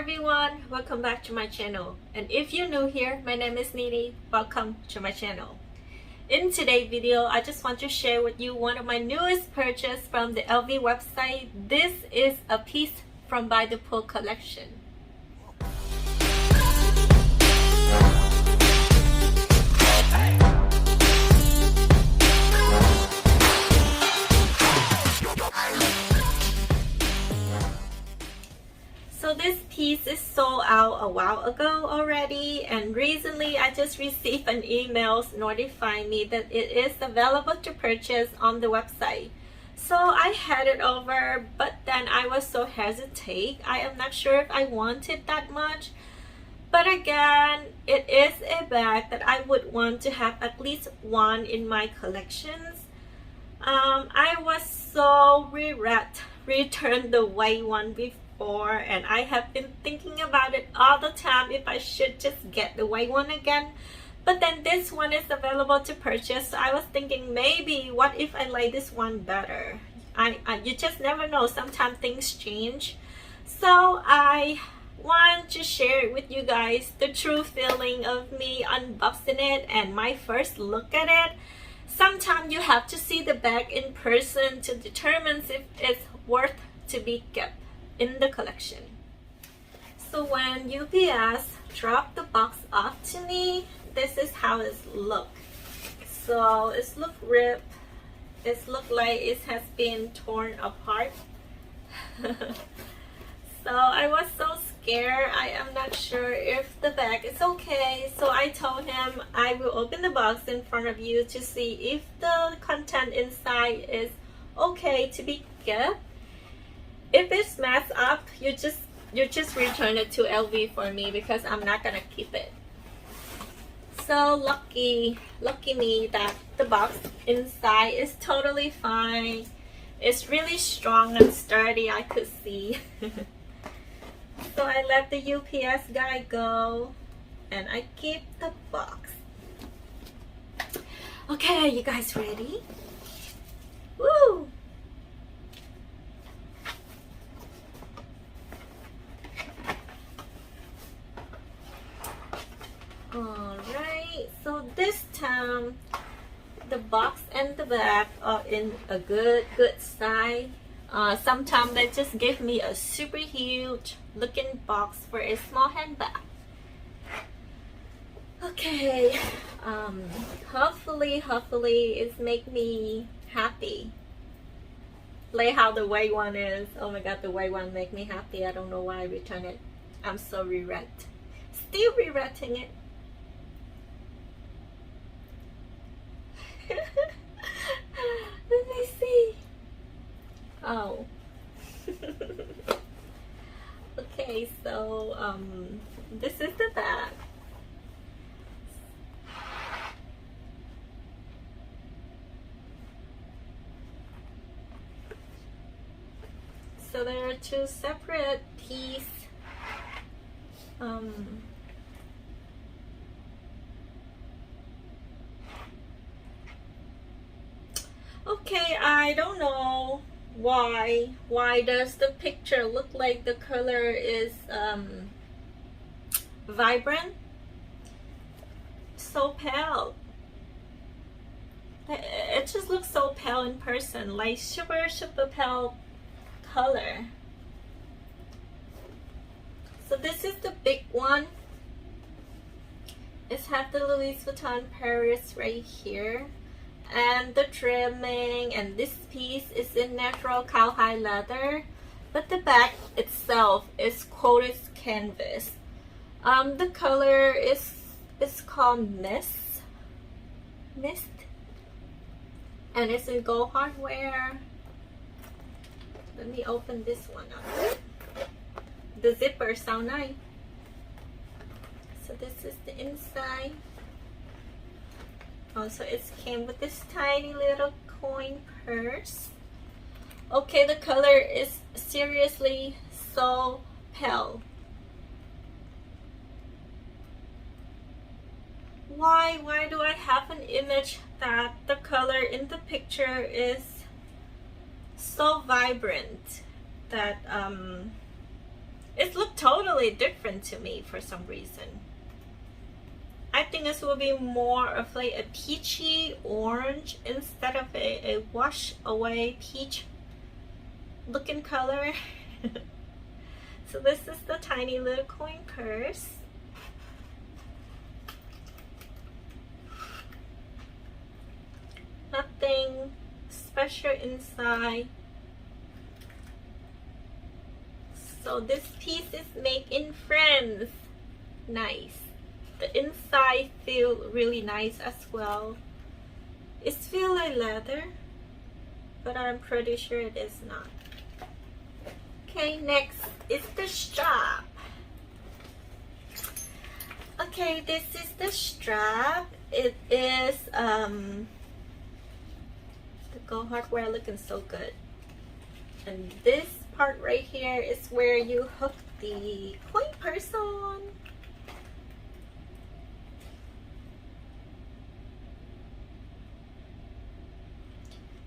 everyone, welcome back to my channel. And if you're new here, my name is Nini. Welcome to my channel. In today's video, I just want to share with you one of my newest purchase from the LV website. This is a piece from By the Pool collection. So this piece is sold out a while ago already, and recently I just received an email notifying me that it is available to purchase on the website. So I headed over, but then I was so hesitant. I am not sure if I wanted that much. But again, it is a bag that I would want to have at least one in my collections. I was so returned the white one before, and I have been thinking about it all the time if I should just get the white one again. But then this one is available to purchase, so I was thinking maybe what if I like this one better. You just never know, sometimes things change. So I want to share with you guys the true feeling of me unboxing it and my first look at it. Sometimes you have to see the bag in person to determine if it's worth to be kept in the collection. So when UPS dropped the box off to me, this is how it look. So it's look ripped. It look like it has been torn apart. So I was so scared. I am not sure if the bag is okay. So I told him I will open the box in front of you to see if the content inside is okay to be kept. If it's messed up, you just return it to LV for me because I'm not gonna keep it. So lucky me that the box inside is totally fine. It's really strong and sturdy, I could see. So I let the UPS guy go and I keep the box. Okay, are you guys ready? Woo! Alright, so this time the box and the bag are in a good size. Sometimes they just give me a super huge looking box for a small handbag. Okay, hopefully it's make me happy. Like how the white one is. Oh my god, the white one make me happy. I don't know why I return it. I'm so still regretting it. Let me see. Oh. Okay, so this is the bag. So there are two separate pieces. Okay, I don't know why does the picture look like the color is vibrant, so pale. It just looks so pale in person, like super pale color. So this is the big one. It's have the Louis Vuitton Paris right here, and the trimming, and this piece is in natural cowhide leather, but the back itself is coated canvas. The color is called mist, and it's in gold hardware. Let me open this one up. The zipper sound nice. So this is the inside. Also, it came with this tiny little coin purse. Okay, the color is seriously so pale. Why do I have an image that the color in the picture is so vibrant that it looked totally different to me for some reason. I think this will be more of like a peachy orange instead of a wash away peach looking color. So this is the tiny little coin purse. Nothing special inside. So this piece is made in France. Nice. The inside feel really nice as well. It feels like leather, but I'm pretty sure it is not. Okay, next is the strap. Okay, this is the strap. It is the gold hardware looking so good. And this part right here is where you hook the coin purse on.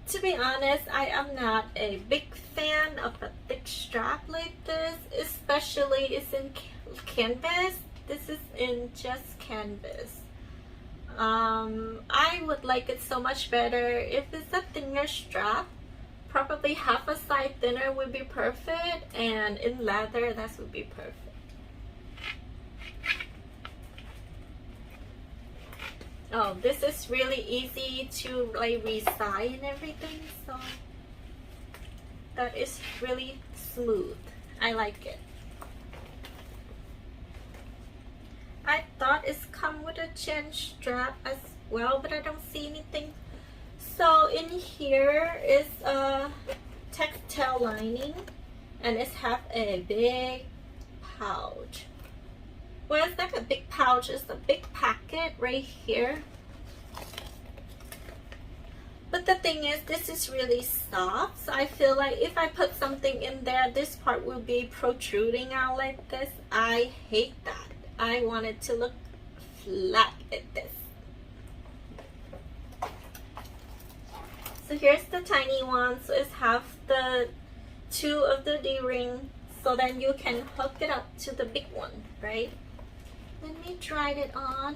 To be honest, I am not a big fan of a thick strap like this, especially it's in canvas. This is in just canvas. I would like it so much better if it's a thinner strap. Probably half a size thinner would be perfect, and in leather that would be perfect. Oh, this is really easy to like resize and everything, so that is really smooth. I like it. I thought it's come with a chain strap as well, but I don't see anything. So in here is a textile lining, and it has a big pouch. Well, it's like a big pouch. It's a big packet right here. But the thing is, this is really soft. So I feel like if I put something in there, this part will be protruding out like this. I hate that. I want it to look flat like this. So here's the tiny one. So it's half the two of the D-ring. So then you can hook it up to the big one, right? Let me try it on.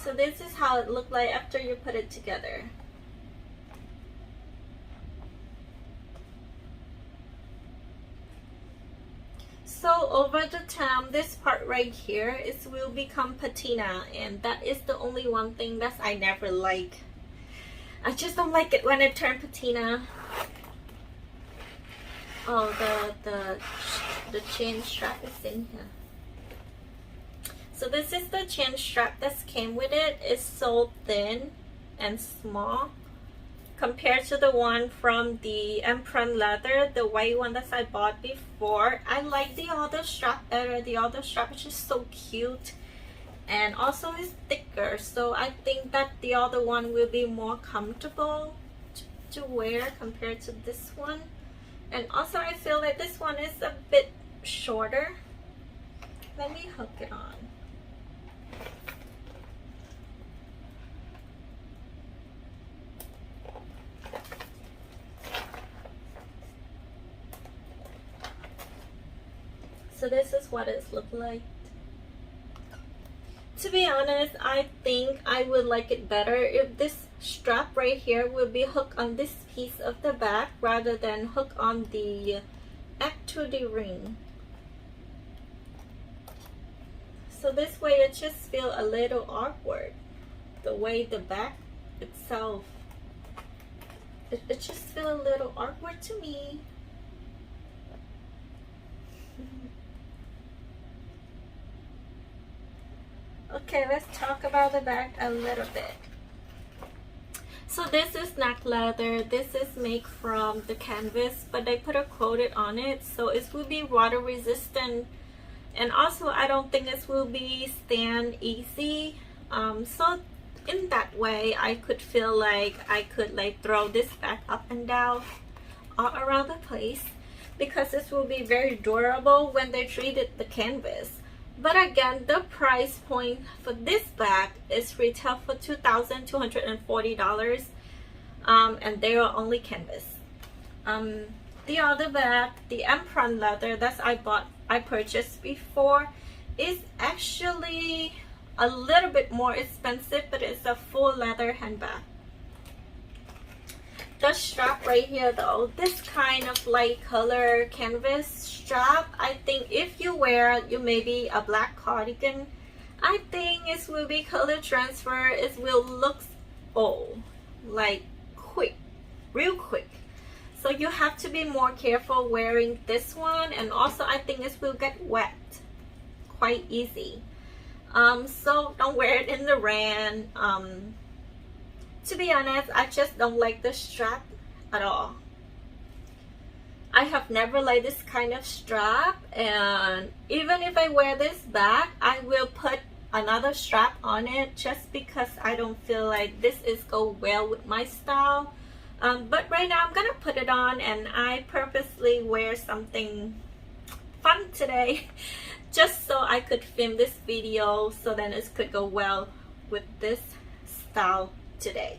So this is how it looked like after you put it together. So over the time, this part right here is will become patina, and that is the only one thing that I never like. I just don't like it when it turns patina. Oh, the chain strap is in here. So this is the chain strap that came with it. It's so thin and small compared to the one from the Emprunte leather, the white one that I bought before. I like the other strap better. The other strap is just so cute, and also it's thicker, so I think that the other one will be more comfortable to wear compared to this one. And also I feel like this one is a bit shorter. Let me hook it on. So this is what it's looked like. To be honest, I think I would like it better if this strap right here will be hooked on this piece of the back rather than hook on the actual ring. So this way it just feels a little awkward. The way the back itself, it just feels a little awkward to me. Okay, let's talk about the back a little bit. So this is not leather. This is made from the canvas, but they put a coated on it, so it will be water resistant. And also, I don't think it will be stand easy. So in that way, I could feel like I could like throw this back up and down all around the place, because this will be very durable when they treated the canvas. But again, the price point for this bag is retail for $2,240, and they are only canvas. The other bag, the Empron leather that I purchased before, is actually a little bit more expensive, but it's a full leather handbag. The strap right here though, this kind of light color canvas strap, I think if you wear you maybe a black cardigan, I think it will be color transfer. It will look like quick, real quick. So you have to be more careful wearing this one, and also I think it will get wet quite easy. So don't wear it in the rain. To be honest, I just don't like the strap at all. I have never liked this kind of strap, and even if I wear this bag, I will put another strap on it just because I don't feel like this is go well with my style. But right now I'm gonna put it on, and I purposely wear something fun today just so I could film this video, so then it could go well with this style today.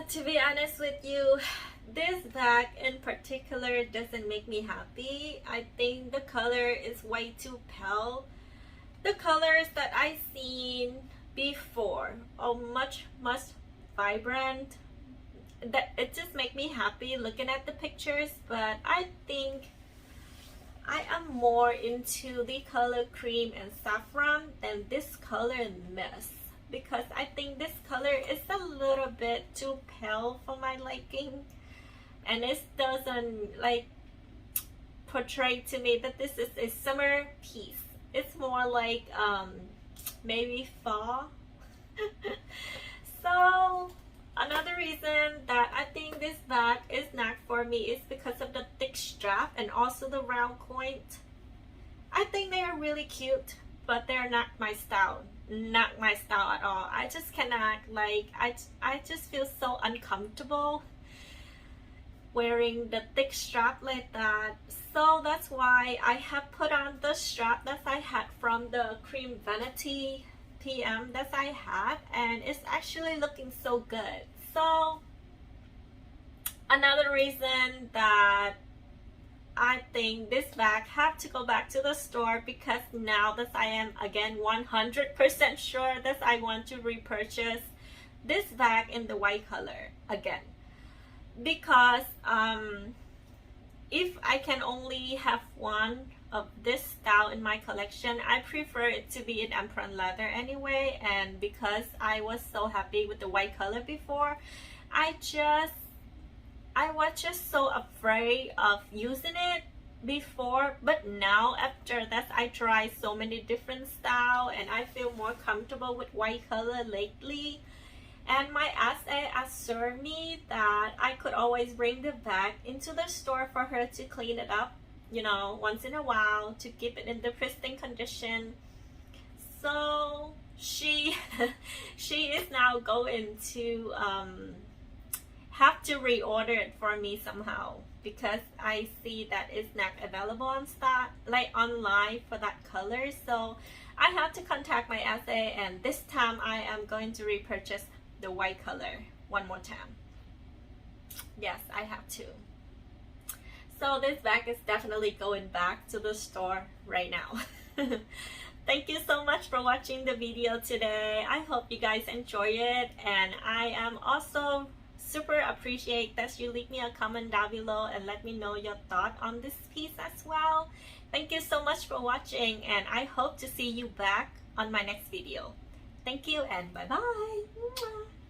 To be honest with you, this bag in particular doesn't make me happy. I think the color is way too pale. The colors that I've seen before are much vibrant. That it just make me happy looking at the pictures, but I think I am more into the color cream and saffron than this color mist, because I think this color is a little bit too pale for my liking, and it doesn't like portray to me that this is a summer piece. It's more like maybe fall. So another reason that I think this bag is not for me is because of the thick strap and also the round point. I think they are really cute, but they're not my style. Not my style at all. I just cannot, like, I just feel so uncomfortable wearing the thick strap like that. So that's why I have put on the strap that I had from the cream vanity PM that I had, and it's actually looking so good. So another reason that I think this bag have to go back to the store, because now that I am again 100% sure that I want to repurchase this bag in the white color again, because if I can only have one of this style in my collection, I prefer it to be in Emperor leather anyway. And because I was so happy with the white color before, I was just so afraid of using it before. But now after that, I tried so many different styles and I feel more comfortable with white color lately. And my SA assured me that I could always bring the bag into the store for her to clean it up, you know, once in a while, to keep it in the pristine condition. So she she is now going to have to reorder it for me somehow, because I see that it's not available on stock, like online, for that color. So I have to contact my SA, and this time I am going to repurchase the white color one more time. Yes, I have to. So this bag is definitely going back to the store right now. Thank you so much for watching the video today. I hope you guys enjoy it, and I am also super appreciate that you leave me a comment down below and let me know your thought on this piece as well. Thank you so much for watching, and I hope to see you back on my next video. Thank you and bye bye.